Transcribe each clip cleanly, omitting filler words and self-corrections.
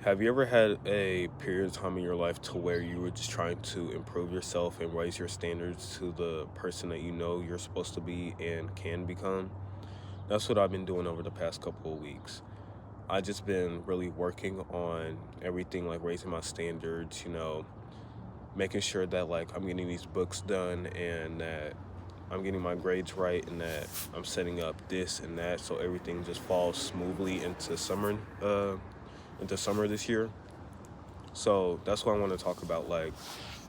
Have you ever had a period of time in your life to where you were just trying to improve yourself and raise your standards to the person that you know you're supposed to be and can become? That's what I've been doing over the past couple of weeks. I just been really working on everything like raising my standards, making sure that like I'm getting these books done and that I'm getting my grades right and that I'm setting up this and that so everything just falls smoothly into summer this year. So that's what I want to talk about, like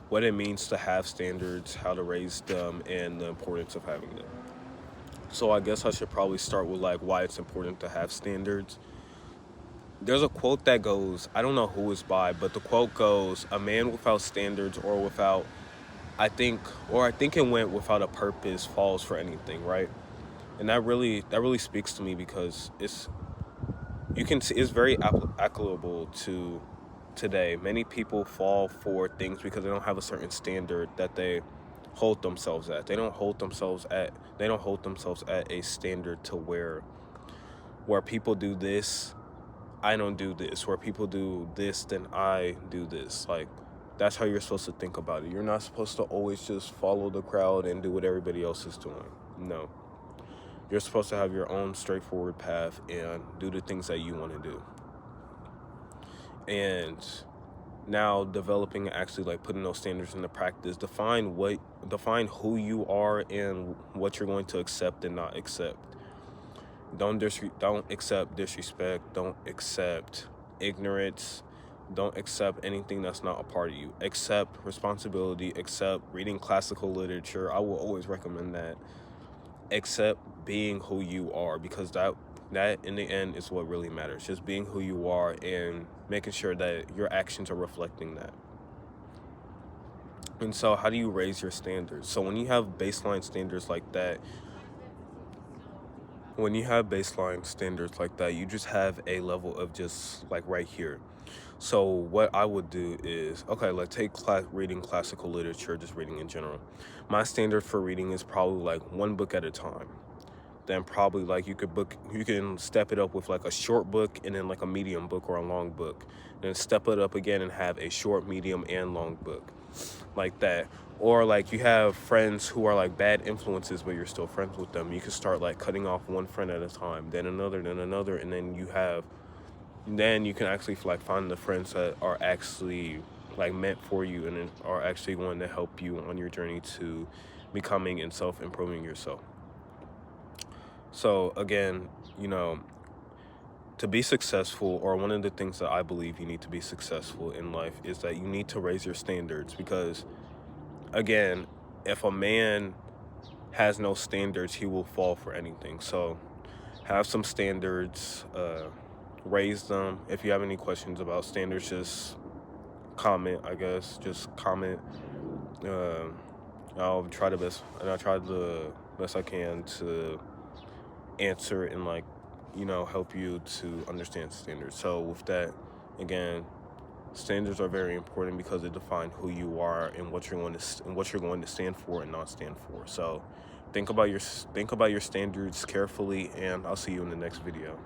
what it means to have standards, how to raise them, and the importance of having them. So I guess I should probably start with like why it's important to have standards. There's a quote that goes, I don't know who it's by, but the quote goes, "A man without standards or without, I think it went without a purpose falls for anything," right? And that really speaks to me because you can see it's very applicable to today. Many people fall for things because they don't have a certain standard that they hold themselves at. They don't hold themselves at a standard to where people do this, I don't do this. Where people do this, then I do this. Like that's how you're supposed to think about it. You're not supposed to always just follow the crowd and do what everybody else is doing. No. You're supposed to have your own straightforward path and do the things that you want to do. And now developing actually like putting those standards into practice, define who you are and what you're going to accept and not accept. Don't accept disrespect, don't accept ignorance, don't accept anything that's not a part of you. Accept responsibility, accept reading classical literature. I will always recommend that. Accept being who you are, because that in the end is what really matters. Just being who you are and making sure that your actions are reflecting that. And so how do you raise your standards? So when you have baseline standards like that, you just have a level of just like right here. So what I would do is, okay, let's take reading classical literature, just reading in general. My standard for reading is probably like one book at a time. Then probably like you can step it up with like a short book and then like a medium book or a long book. Then step it up again and have a short, medium, and long book. Like that. Or like you have friends who are like bad influences but you're still friends with them. You can start like cutting off one friend at a time, then another, and then you can actually like find the friends that are actually like meant for you and are actually going to help you on your journey to becoming and self-improving yourself. So again, to be successful, or one of the things that I believe you need to be successful in life, is that you need to raise your standards. Because again, if a man has no standards, he will fall for anything. So have some standards, raise them. If you have any questions about standards, just comment, I guess. Just comment. Uh, I'll try the best I can to answer and like, help you to understand standards. So with that, again, standards are very important because they define who you are and what you're going to stand for and not stand for. So think about your standards carefully, and I'll see you in the next video.